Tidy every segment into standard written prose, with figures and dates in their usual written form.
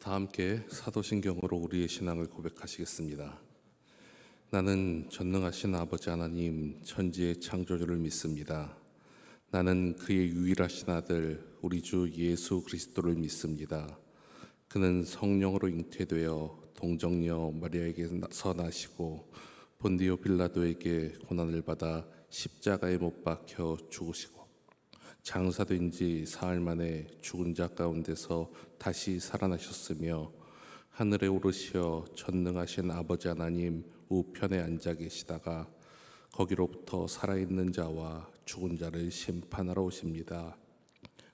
다 함께 사도신경으로 우리의 신앙을 고백하시겠습니다. 나는 전능하신 아버지 하나님 천지의 창조주를 믿습니다. 나는 그의 유일하신 아들 우리 주 예수 그리스도를 믿습니다. 그는 성령으로 잉태되어 동정녀 마리아에게서 나시고 본디오 빌라도에게 고난을 받아 십자가에 못 박혀 죽으시고 장사된 지 사흘 만에 죽은 자 가운데서 다시 살아나셨으며 하늘에 오르시어 전능하신 아버지 하나님 우편에 앉아 계시다가 거기로부터 살아있는 자와 죽은 자를 심판하러 오십니다.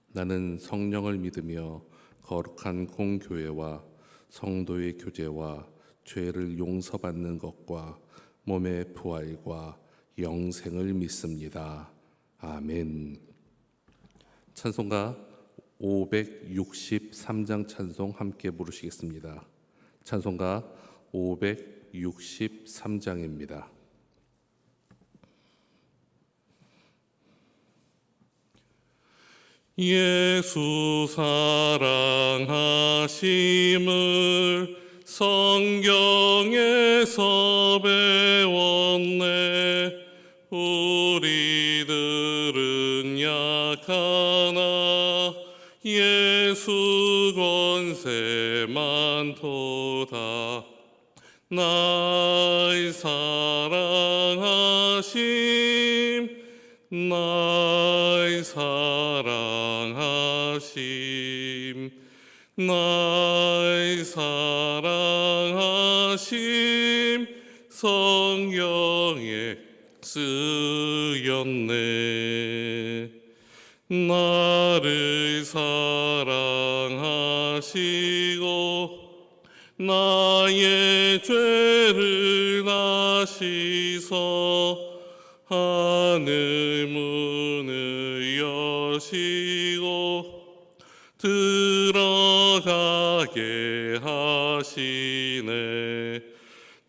나는 성령을 믿으며 거룩한 공교회와 성도의 교제와 죄를 용서받는 것과 몸의 부활과 영생을 믿습니다. 아멘. 찬송가 563장 찬송 함께 부르시겠습니다. 찬송가 563장입니다. 예수 사랑하심을 성경에서 배웠네. 우리들은 약하나 예수 권세 많도다. 나의 사랑하심 나의 사랑하심 나의 사랑하심 성경에 쓰였네. 나를 사랑하시고 나의 죄를 나시서 하늘 문을 여시고 들어가게 하시네.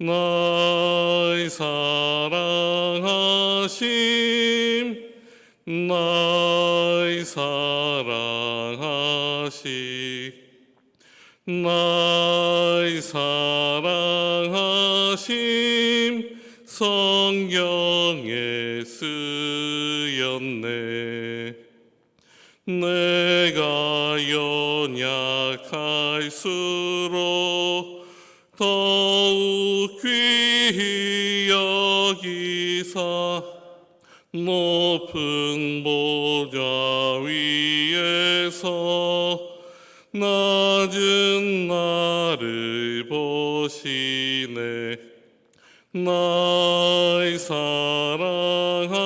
나의 사랑하심 나의 사랑하심 나의 사랑하심 성경에 쓰였네. 내가 연약할수록 더욱 귀히 여기사 높은 보좌 위에서 낮은 나를 보시네. 나의 사랑하심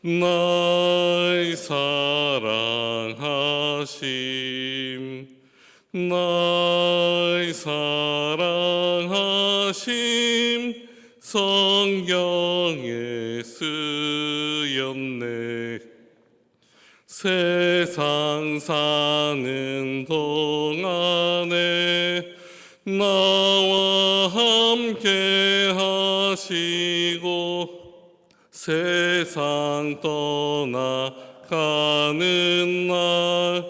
나의 사랑하심 나의 사랑하심 성경에 쓰였네. 세상 사는 동안에 나와 함께 하시고 세상 떠나가는 날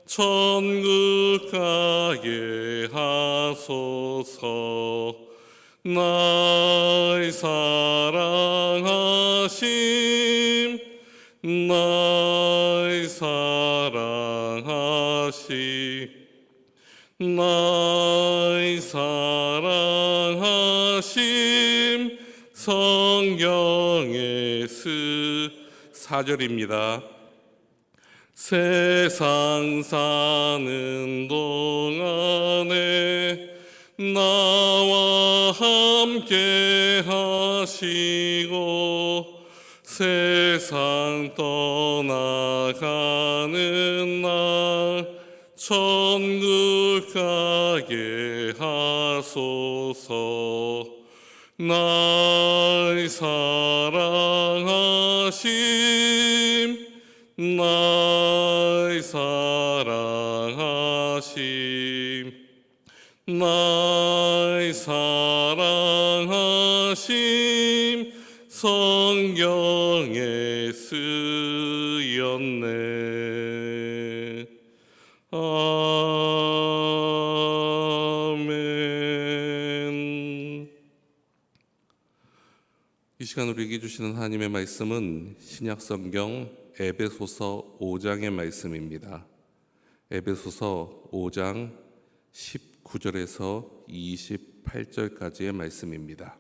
천국 가게 하소서. 나의 사랑하심 나의 사랑하심 나의 사랑하심 성경에 4절입니다. 세상 사는 동안에 나와 함께 하시고 세상 떠나가는 날 천국 가게 하소서. 나의 사랑하심 나의 사랑하심 나의 사랑하심 성경에 쓰였네. 시간 우리에게 주시는 하나님의 말씀은 신약성경 에베소서 5장의 말씀입니다. 에베소서 5장 19절에서 28절까지의 말씀입니다.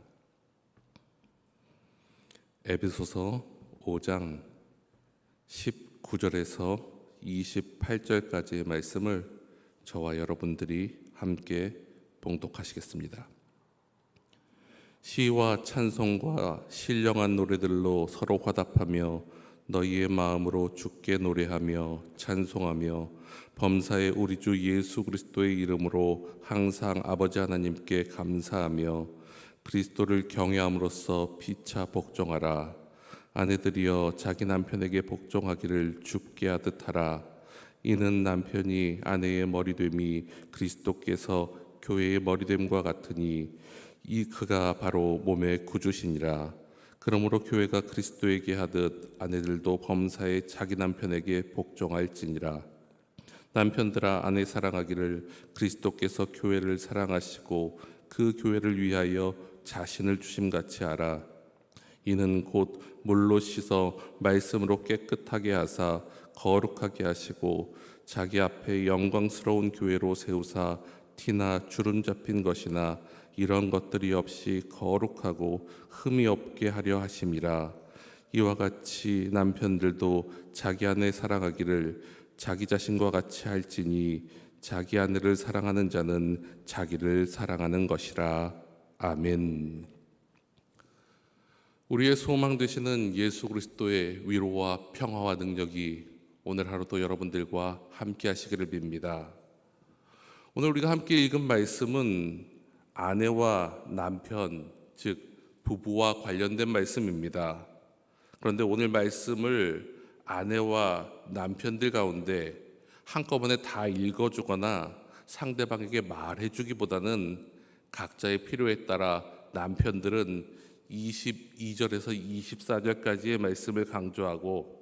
에베소서 5장 19절에서 28절까지의 말씀을 저와 여러분들이 함께 봉독하시겠습니다. 시와 찬송과 신령한 노래들로 서로 화답하며 너희의 마음으로 주께 노래하며 찬송하며 범사의 우리 주 예수 그리스도의 이름으로 항상 아버지 하나님께 감사하며 그리스도를 경외함으로써 피차 복종하라. 아내들이여 자기 남편에게 복종하기를 주께 하듯 하라. 이는 남편이 아내의 머리됨이 그리스도께서 교회의 머리됨과 같으니 이 그가 바로 몸의 구주시니라. 그러므로 교회가 그리스도에게 하듯 아내들도 범사에 자기 남편에게 복종할지니라. 남편들아 아내 사랑하기를 그리스도께서 교회를 사랑하시고 그 교회를 위하여 자신을 주심같이 하라. 이는 곧 물로 씻어 말씀으로 깨끗하게 하사 거룩하게 하시고 자기 앞에 영광스러운 교회로 세우사 티나 주름 잡힌 것이나 이런 것들이 없이 거룩하고 흠이 없게 하려 하심이라. 이와 같이 남편들도 자기 아내 사랑하기를 자기 자신과 같이 할지니 자기 아내를 사랑하는 자는 자기를 사랑하는 것이라. 아멘. 우리의 소망 되시는 예수 그리스도의 위로와 평화와 능력이 오늘 하루도 여러분들과 함께 하시기를 빕니다. 오늘 우리가 함께 읽은 말씀은 아내와 남편, 즉 부부와 관련된 말씀입니다. 그런데 오늘 말씀을 아내와 남편들 가운데 한꺼번에 다 읽어주거나 상대방에게 말해주기보다는 각자의 필요에 따라 남편들은 22절에서 24절까지의 말씀을 강조하고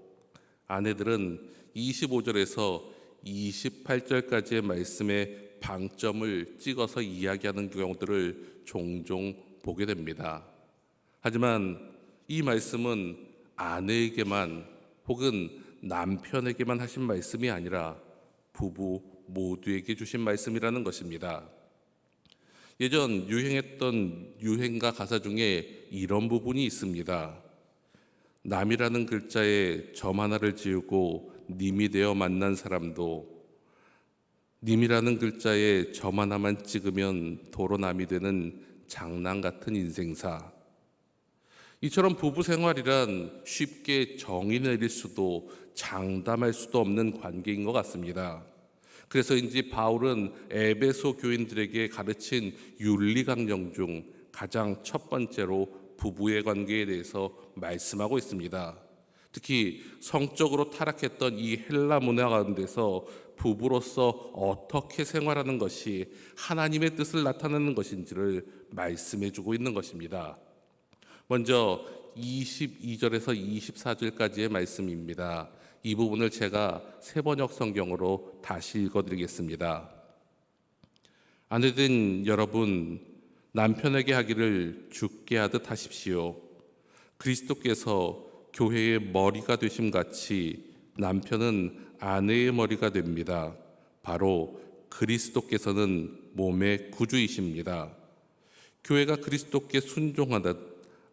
아내들은 25절에서 28절까지의 말씀에 방점을 찍어서 이야기하는 경우들을 종종 보게 됩니다. 하지만 이 말씀은 아내에게만 혹은 남편에게만 하신 말씀이 아니라 부부 모두에게 주신 말씀이라는 것입니다. 예전 유행했던 유행가 가사 중에 이런 부분이 있습니다. 남이라는 글자에 점 하나를 지우고 님이 되어 만난 사람도 님이라는 글자에 점 하나만 찍으면 도로남이 되는 장난 같은 인생사. 이처럼 부부 생활이란 쉽게 정의 내릴 수도 장담할 수도 없는 관계인 것 같습니다. 그래서인지 바울은 에베소 교인들에게 가르친 윤리 강령 중 가장 첫 번째로 부부의 관계에 대해서 말씀하고 있습니다. 특히 성적으로 타락했던 이 헬라 문화 가운데서 부부로서 어떻게 생활하는 것이 하나님의 뜻을 나타내는 것인지를 말씀해주고 있는 것입니다. 먼저 22절에서 24절까지의 말씀입니다. 이 부분을 제가 새번역 성경으로 다시 읽어드리겠습니다. 아내된 여러분, 남편에게 하기를 주께 하듯 하십시오. 그리스도께서 교회의 머리가 되심같이 남편은 아내의 머리가 됩니다. 바로 그리스도께서는 몸의 구주이십니다. 교회가 그리스도께 순종하듯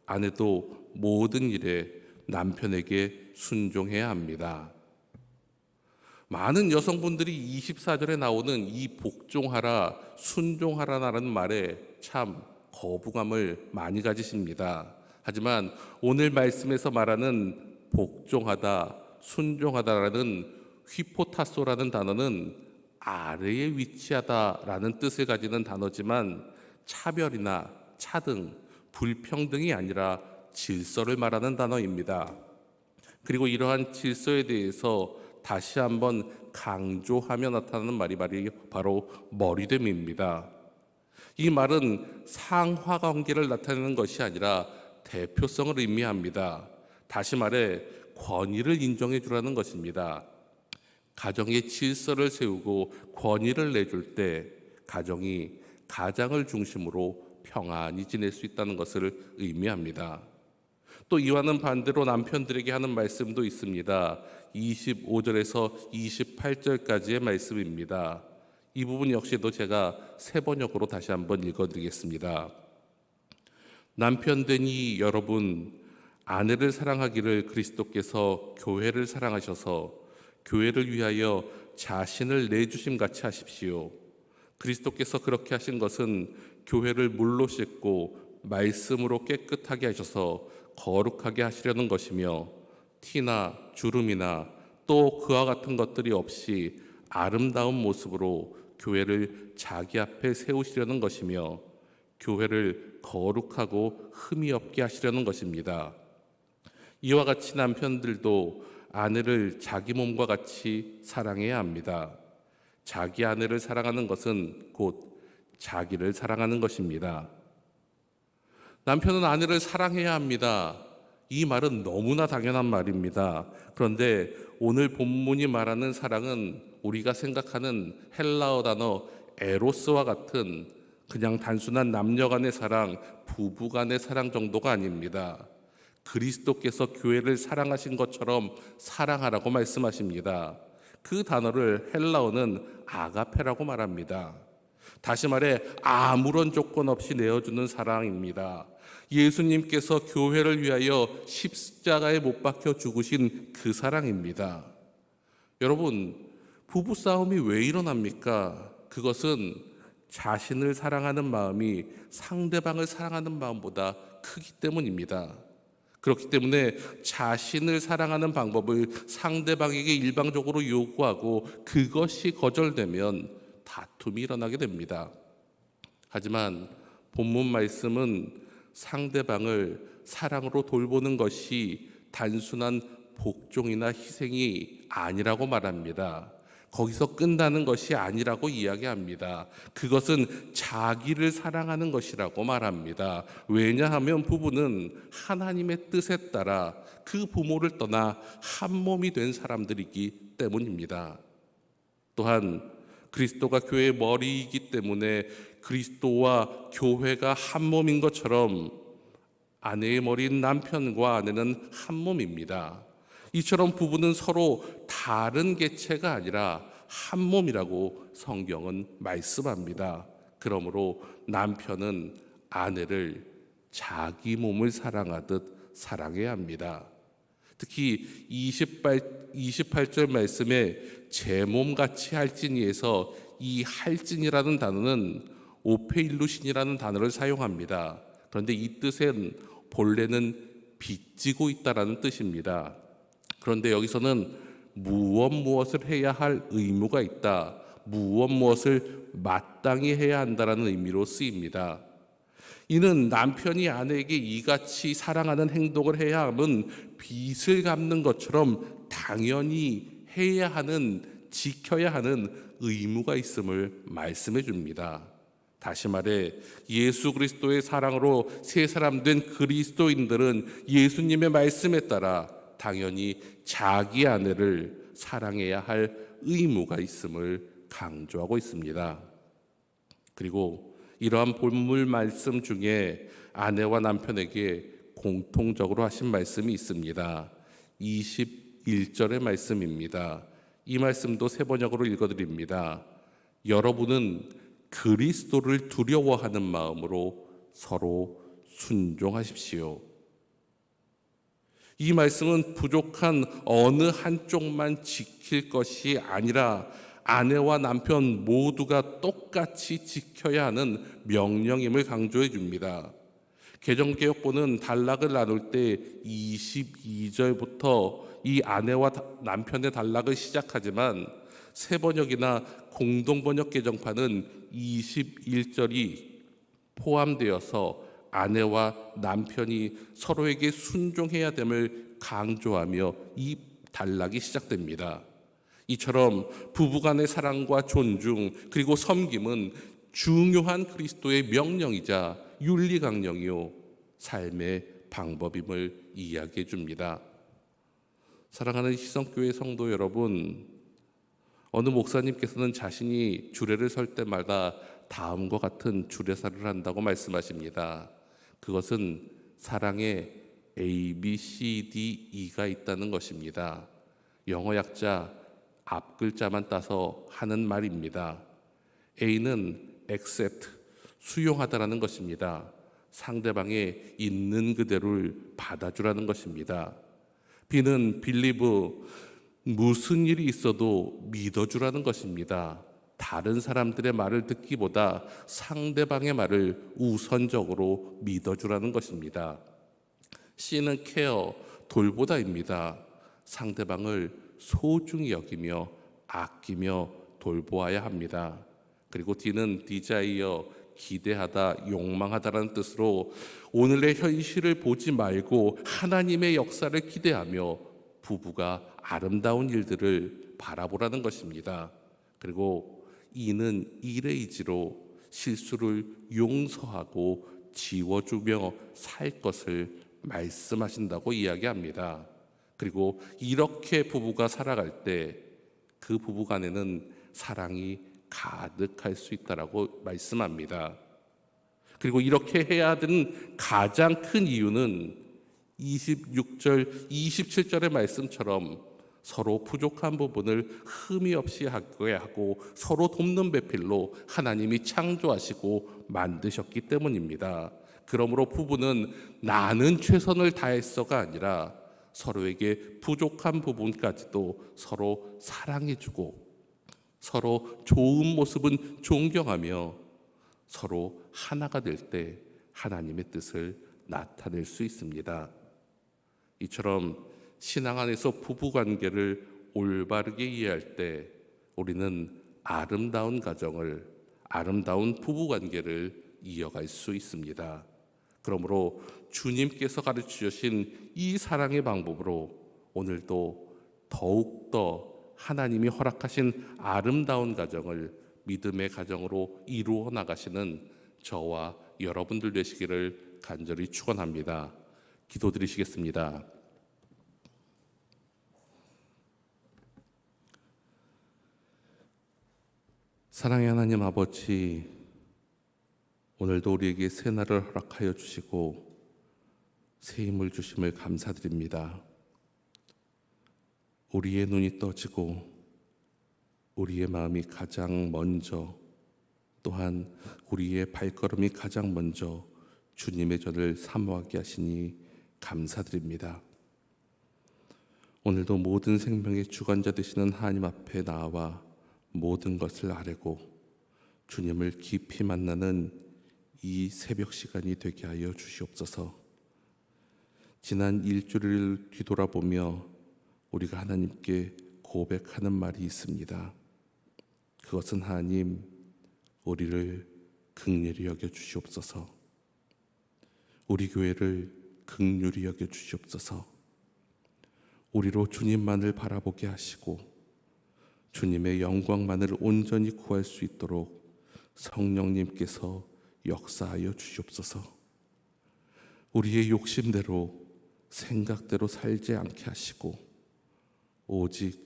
아내도 모든 일에 남편에게 순종해야 합니다. 많은 여성분들이 24절에 나오는 이 복종하라, 순종하라라는 말에 참 거부감을 많이 가지십니다. 하지만 오늘 말씀에서 말하는 복종하다, 순종하다라는 휘포타소라는 단어는 아래에 위치하다라는 뜻을 가지는 단어지만 차별이나 차등, 불평등이 아니라 질서를 말하는 단어입니다. 그리고 이러한 질서에 대해서 다시 한번 강조하며 나타나는 말이 바로 머리됨입니다. 이 말은 상하 관계를 나타내는 것이 아니라 대표성을 의미합니다. 다시 말해 권위를 인정해 주라는 것입니다. 가정의 질서를 세우고 권위를 내줄 때 가정이 가장을 중심으로 평안히 지낼 수 있다는 것을 의미합니다. 또 이와는 반대로 남편들에게 하는 말씀도 있습니다. 25절에서 28절까지의 말씀입니다. 이 부분 역시도 제가 세 번역으로 다시 한번 읽어드리겠습니다. 남편되니 여러분, 아내를 사랑하기를 그리스도께서 교회를 사랑하셔서 교회를 위하여 자신을 내주심 같이 하십시오. 그리스도께서 그렇게 하신 것은 교회를 물로 씻고 말씀으로 깨끗하게 하셔서 거룩하게 하시려는 것이며, 티나 주름이나 또 그와 같은 것들이 없이 아름다운 모습으로 교회를 자기 앞에 세우시려는 것이며, 교회를 거룩하고 흠이 없게 하시려는 것입니다. 이와 같이 남편들도 아내를 자기 몸과 같이 사랑해야 합니다. 자기 아내를 사랑하는 것은 곧 자기를 사랑하는 것입니다. 남편은 아내를 사랑해야 합니다. 이 말은 너무나 당연한 말입니다. 그런데 오늘 본문이 말하는 사랑은 우리가 생각하는 헬라어 단어 에로스와 같은 그냥 단순한 남녀 간의 사랑, 부부 간의 사랑 정도가 아닙니다. 그리스도께서 교회를 사랑하신 것처럼 사랑하라고 말씀하십니다. 그 단어를 헬라어는 아가페라고 말합니다. 다시 말해 아무런 조건 없이 내어주는 사랑입니다. 예수님께서 교회를 위하여 십자가에 못 박혀 죽으신 그 사랑입니다. 여러분, 부부싸움이 왜 일어납니까? 그것은 자신을 사랑하는 마음이 상대방을 사랑하는 마음보다 크기 때문입니다. 그렇기 때문에 자신을 사랑하는 방법을 상대방에게 일방적으로 요구하고 그것이 거절되면 다툼이 일어나게 됩니다. 하지만 본문 말씀은 상대방을 사랑으로 돌보는 것이 단순한 복종이나 희생이 아니라고 말합니다. 거기서 끝나는 것이 아니라고 이야기합니다. 그것은 자기를 사랑하는 것이라고 말합니다. 왜냐하면 부부는 하나님의 뜻에 따라 그 부모를 떠나 한 몸이 된 사람들이기 때문입니다. 또한 그리스도가 교회의 머리이기 때문에 그리스도와 교회가 한 몸인 것처럼 아내의 머리인 남편과 아내는 한 몸입니다. 이처럼 부부는 서로 다른 개체가 아니라 한 몸이라고 성경은 말씀합니다. 그러므로 남편은 아내를 자기 몸을 사랑하듯 사랑해야 합니다. 특히 28절 말씀에 제 몸같이 할지니에서 이 할지니라는 단어는 오페일루신이라는 단어를 사용합니다. 그런데 이 뜻은 본래는 빚지고 있다라는 뜻입니다. 그런데 여기서는 무엇을 해야 할 의무가 있다, 무엇을 마땅히 해야 한다라는 의미로 쓰입니다. 이는 남편이 아내에게 이같이 사랑하는 행동을 해야 함은 빚을 갚는 것처럼 당연히 해야 하는, 지켜야 하는 의무가 있음을 말씀해 줍니다. 다시 말해 예수 그리스도의 사랑으로 새 사람 된 그리스도인들은 예수님의 말씀에 따라 당연히 자기 아내를 사랑해야 할 의무가 있음을 강조하고 있습니다. 그리고 이러한 본문 말씀 중에 아내와 남편에게 공통적으로 하신 말씀이 있습니다. 21절의 말씀입니다. 이 말씀도 세 번역으로 읽어드립니다. 여러분은 그리스도를 두려워하는 마음으로 서로 순종하십시오. 이 말씀은 부족한 어느 한쪽만 지킬 것이 아니라 아내와 남편 모두가 똑같이 지켜야 하는 명령임을 강조해 줍니다. 개정개혁본은 단락을 나눌 때 22절부터 이 아내와 남편의 단락을 시작하지만 새번역이나 공동번역 개정판은 21절이 포함되어서 아내와 남편이 서로에게 순종해야 됨을 강조하며 이 단락이 시작됩니다. 이처럼 부부간의 사랑과 존중 그리고 섬김은 중요한 그리스도의 명령이자 윤리강령이요 삶의 방법임을 이야기해 줍니다. 사랑하는 희성교회 성도 여러분, 어느 목사님께서는 자신이 주례를 설 때마다 다음과 같은 주례사를 한다고 말씀하십니다. 그것은 사랑의 A, B, C, D, E가 있다는 것입니다. 영어 약자 앞 글자만 따서 하는 말입니다. A는 accept, 수용하다라는 것입니다. 상대방의 있는 그대로를 받아주라는 것입니다. B는 believe, 무슨 일이 있어도 믿어주라는 것입니다. 다른 사람들의 말을 듣기보다 상대방의 말을 우선적으로 믿어주라는 것입니다. C는 care, 돌보다입니다. 상대방을 소중히 여기며 아끼며 돌보아야 합니다. 그리고 D는 desire, 기대하다, 욕망하다라는 뜻으로 오늘의 현실을 보지 말고 하나님의 역사를 기대하며 부부가 아름다운 일들을 바라보라는 것입니다. 그리고 E는 이레이지로 실수를 용서하고 지워주며 살 것을 말씀하신다고 이야기합니다. 그리고 이렇게 부부가 살아갈 때 그 부부간에는 사랑이 가득할 수 있다라고 말씀합니다. 그리고 이렇게 해야 되는 가장 큰 이유는 26절, 27절의 말씀처럼 서로 부족한 부분을 흠이 없이 하게 하고 서로 돕는 배필로 하나님이 창조하시고 만드셨기 때문입니다. 그러므로 부부는 나는 최선을 다했어가 아니라 서로에게 부족한 부분까지도 서로 사랑해주고 서로 좋은 모습은 존경하며 서로 하나가 될 때 하나님의 뜻을 나타낼 수 있습니다. 이처럼 신앙 안에서 부부관계를 올바르게 이해할 때 우리는 아름다운 가정을, 아름다운 부부관계를 이어갈 수 있습니다. 그러므로 주님께서 가르쳐 주신 이 사랑의 방법으로 오늘도 더욱더 하나님이 허락하신 아름다운 가정을 믿음의 가정으로 이루어 나가시는 저와 여러분들 되시기를 간절히 축원합니다. 기도드리시겠습니다. 사랑의 하나님 아버지, 오늘도 우리에게 새 날을 허락하여 주시고 새 힘을 주심을 감사드립니다. 우리의 눈이 떠지고 우리의 마음이 가장 먼저, 또한 우리의 발걸음이 가장 먼저 주님의 전을 사모하게 하시니 감사드립니다. 오늘도 모든 생명의 주관자 되시는 하나님 앞에 나와 모든 것을 아뢰고 주님을 깊이 만나는 이 새벽 시간이 되게 하여 주시옵소서. 지난 일주일을 뒤돌아보며 우리가 하나님께 고백하는 말이 있습니다. 그것은 하나님, 우리를 긍휼히 여겨 주시옵소서. 우리 교회를 긍휼히 여겨 주시옵소서. 우리로 주님만을 바라보게 하시고 주님의 영광만을 온전히 구할 수 있도록 성령님께서 역사하여 주시옵소서. 우리의 욕심대로 생각대로 살지 않게 하시고 오직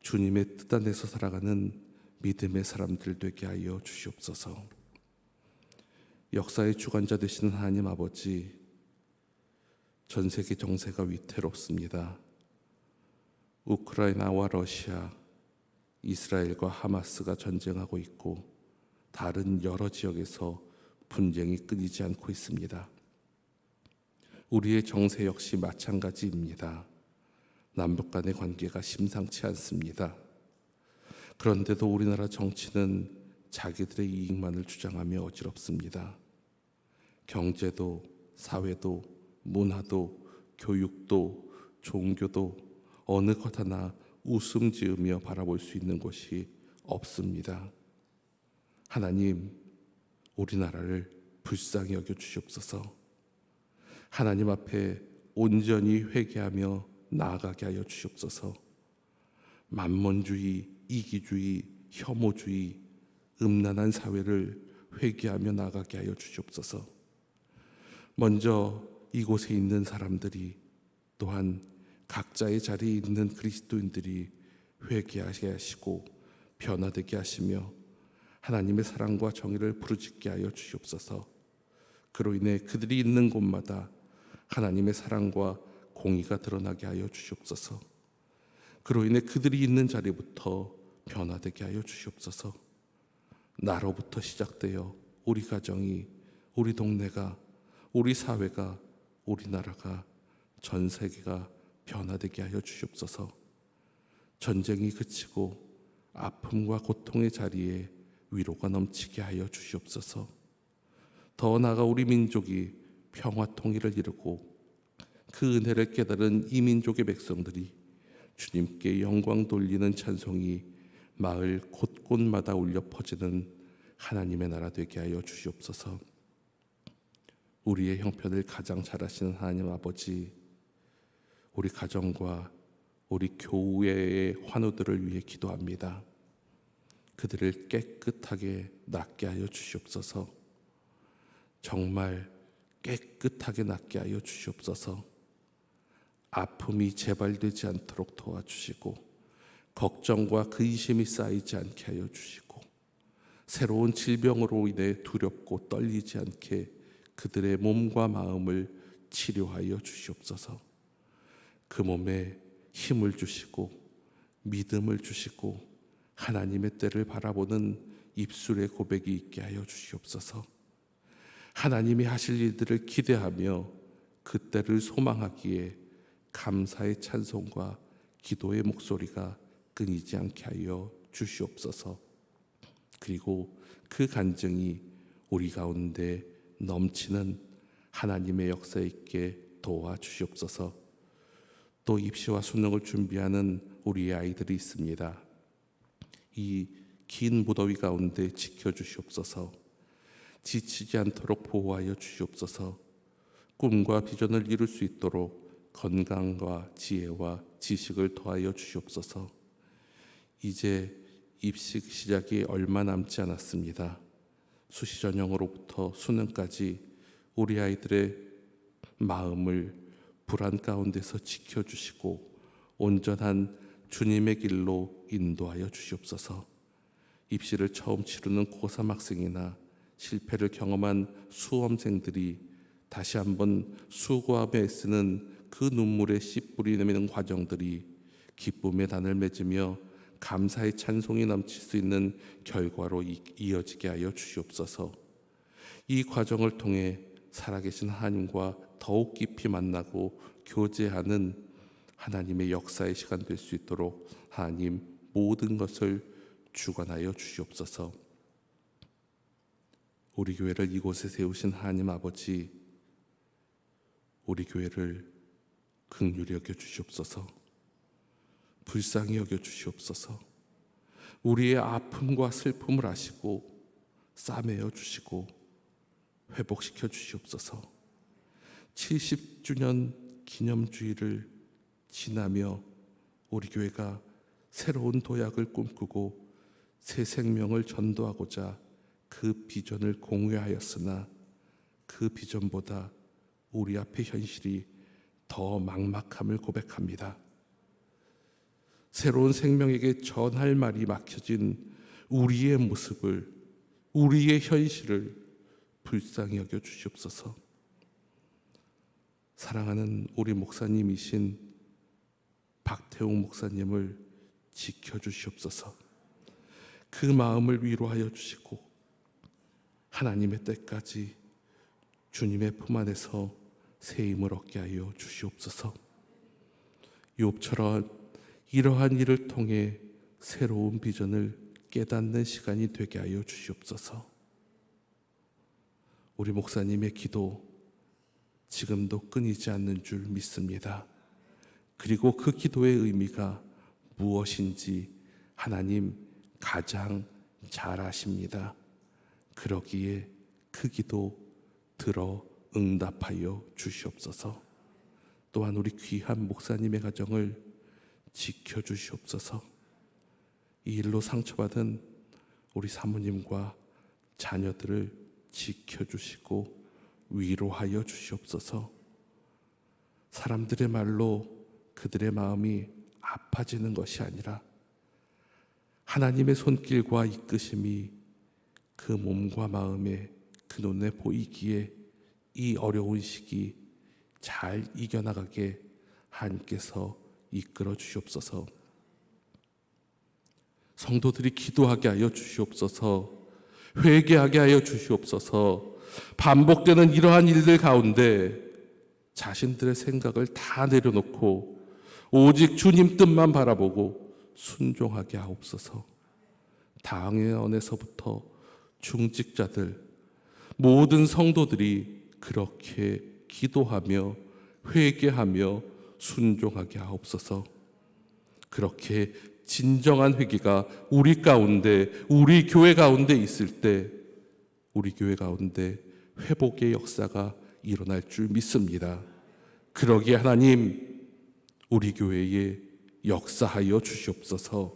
주님의 뜻 안에서 살아가는 믿음의 사람들 되게 하여 주시옵소서. 역사의 주관자 되시는 하나님 아버지, 전 세계 정세가 위태롭습니다. 우크라이나와 러시아, 이스라엘과 하마스가 전쟁하고 있고 다른 여러 지역에서 분쟁이 끊이지 않고 있습니다. 우리의 정세 역시 마찬가지입니다. 남북 간의 관계가 심상치 않습니다. 그런데도 우리나라 정치는 자기들의 이익만을 주장하며 어지럽습니다. 경제도, 사회도, 문화도, 교육도, 종교도 어느 것 하나 웃음 지으며 바라볼 수 있는 곳이 없습니다. 하나님, 우리나라를 불쌍히 여겨 주시옵소서. 하나님 앞에 온전히 회개하며 나아가게 하여 주시옵소서. 만몬주의, 이기주의, 혐오주의, 음란한 사회를 회개하며 나아가게 하여 주시옵소서. 먼저 이곳에 있는 사람들이, 또한 각자의 자리에 있는 그리스도인들이 회개하게 하시고 변화되게 하시며 하나님의 사랑과 정의를 부르짖게 하여 주시옵소서. 그로 인해 그들이 있는 곳마다 하나님의 사랑과 공의가 드러나게 하여 주시옵소서. 그로 인해 그들이 있는 자리부터 변화되게 하여 주시옵소서. 나로부터 시작되어 우리 가정이, 우리 동네가, 우리 사회가, 우리나라가, 전 세계가 변화되게 하여 주시옵소서. 전쟁이 그치고 아픔과 고통의 자리에 위로가 넘치게 하여 주시옵소서. 더 나아가 우리 민족이 평화 통일을 이루고 그 은혜를 깨달은 이 민족의 백성들이 주님께 영광 돌리는 찬송이 마을 곳곳마다 울려 퍼지는 하나님의 나라 되게 하여 주시옵소서. 우리의 형편을 가장 잘 아시는 하나님 아버지, 우리 가정과 우리 교회의 환우들을 위해 기도합니다. 그들을 깨끗하게 낫게 하여 주시옵소서. 정말 깨끗하게 낫게 하여 주시옵소서. 아픔이 재발되지 않도록 도와주시고 걱정과 근심이 쌓이지 않게 하여 주시고 새로운 질병으로 인해 두렵고 떨리지 않게 그들의 몸과 마음을 치료하여 주시옵소서. 그 몸에 힘을 주시고 믿음을 주시고 하나님의 때를 바라보는 입술의 고백이 있게 하여 주시옵소서. 하나님이 하실 일들을 기대하며 그 때를 소망하기에 감사의 찬송과 기도의 목소리가 끊이지 않게 하여 주시옵소서. 그리고 그 간증이 우리 가운데 넘치는 하나님의 역사 있게 도와주시옵소서. 또 입시와 수능을 준비하는 우리의 아이들이 있습니다. 이 긴 무더위 가운데 지켜주시옵소서. 지치지 않도록 보호하여 주시옵소서. 꿈과 비전을 이룰 수 있도록 건강과 지혜와 지식을 더하여 주시옵소서. 이제 입시 시작이 얼마 남지 않았습니다. 수시 전형으로부터 수능까지 우리 아이들의 마음을 불안 가운데서 지켜주시고 온전한 주님의 길로 인도하여 주시옵소서. 입시를 처음 치르는 고3 학생이나 실패를 경험한 수험생들이 다시 한번 수고함에 애쓰는 그 눈물에 씨 뿌리내미는 과정들이 기쁨의 단을 맺으며 감사의 찬송이 넘칠 수 있는 결과로 이어지게 하여 주시옵소서. 이 과정을 통해 살아계신 하나님과 더욱 깊이 만나고 교제하는 하나님의 역사의 시간 될 수 있도록 하나님 모든 것을 주관하여 주시옵소서. 우리 교회를 이곳에 세우신 하나님 아버지, 우리 교회를 긍휼히 여겨 주시옵소서. 불쌍히 여겨 주시옵소서. 우리의 아픔과 슬픔을 아시고 싸매어 주시고 회복시켜 주시옵소서. 70주년 기념주일을 지나며 우리 교회가 새로운 도약을 꿈꾸고 새 생명을 전도하고자 그 비전을 공유하였으나 그 비전보다 우리 앞의 현실이 더 막막함을 고백합니다. 새로운 생명에게 전할 말이 막혀진 우리의 모습을, 우리의 현실을 불쌍히 여겨 주시옵소서. 사랑하는 우리 목사님이신 박태웅 목사님을 지켜주시옵소서. 그 마음을 위로하여 주시고 하나님의 때까지 주님의 품 안에서 새 힘을 얻게 하여 주시옵소서. 욥처럼 이러한 일을 통해 새로운 비전을 깨닫는 시간이 되게 하여 주시옵소서. 우리 목사님의 기도 지금도 끊이지 않는 줄 믿습니다. 그리고 그 기도의 의미가 무엇인지 하나님 가장 잘 아십니다. 그러기에 그 기도 들어 응답하여 주시옵소서. 또한 우리 귀한 목사님의 가정을 지켜주시옵소서. 이 일로 상처받은 우리 사모님과 자녀들을 지켜주시고 위로하여 주시옵소서. 사람들의 말로 그들의 마음이 아파지는 것이 아니라 하나님의 손길과 이끄심이 그 몸과 마음에 그 눈에 보이기에 이 어려운 시기 잘 이겨나가게 하나님께서 이끌어 주시옵소서. 성도들이 기도하게 하여 주시옵소서. 회개하게 하여 주시옵소서. 반복되는 이러한 일들 가운데 자신들의 생각을 다 내려놓고 오직 주님 뜻만 바라보고 순종하게 하옵소서. 당회원에서부터 중직자들 모든 성도들이 그렇게 기도하며 회개하며 순종하게 하옵소서. 그렇게 진정한 회개가 우리 가운데, 우리 교회 가운데 있을 때 우리 교회 가운데 회복의 역사가 일어날 줄 믿습니다. 그러기에 하나님, 우리 교회에 역사하여 주시옵소서.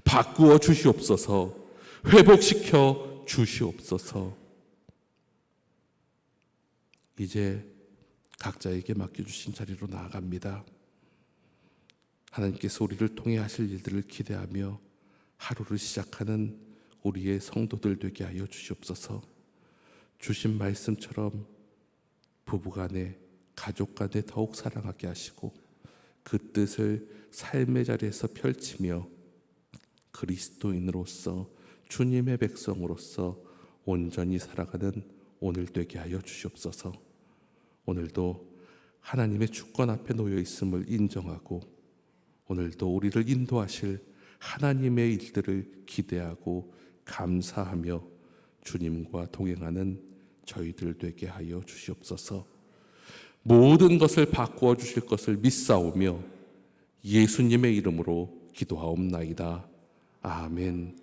바꾸어 주시옵소서. 회복시켜 주시옵소서. 이제 각자에게 맡겨주신 자리로 나아갑니다. 하나님께서 우리를 통해 하실 일들을 기대하며 하루를 시작하는 우리의 성도들 되게 하여 주시옵소서. 주신 말씀처럼 부부간에 가족간에 더욱 사랑하게 하시고 그 뜻을 삶의 자리에서 펼치며 그리스도인으로서 주님의 백성으로서 온전히 살아가는 오늘 되게 하여 주시옵소서. 오늘도 하나님의 주권 앞에 놓여 있음을 인정하고 오늘도 우리를 인도하실 하나님의 일들을 기대하고 감사하며 주님과 동행하는 저희들 되게 하여 주시옵소서. 모든 것을 바꾸어 주실 것을 믿사오며 예수님의 이름으로 기도하옵나이다. 아멘.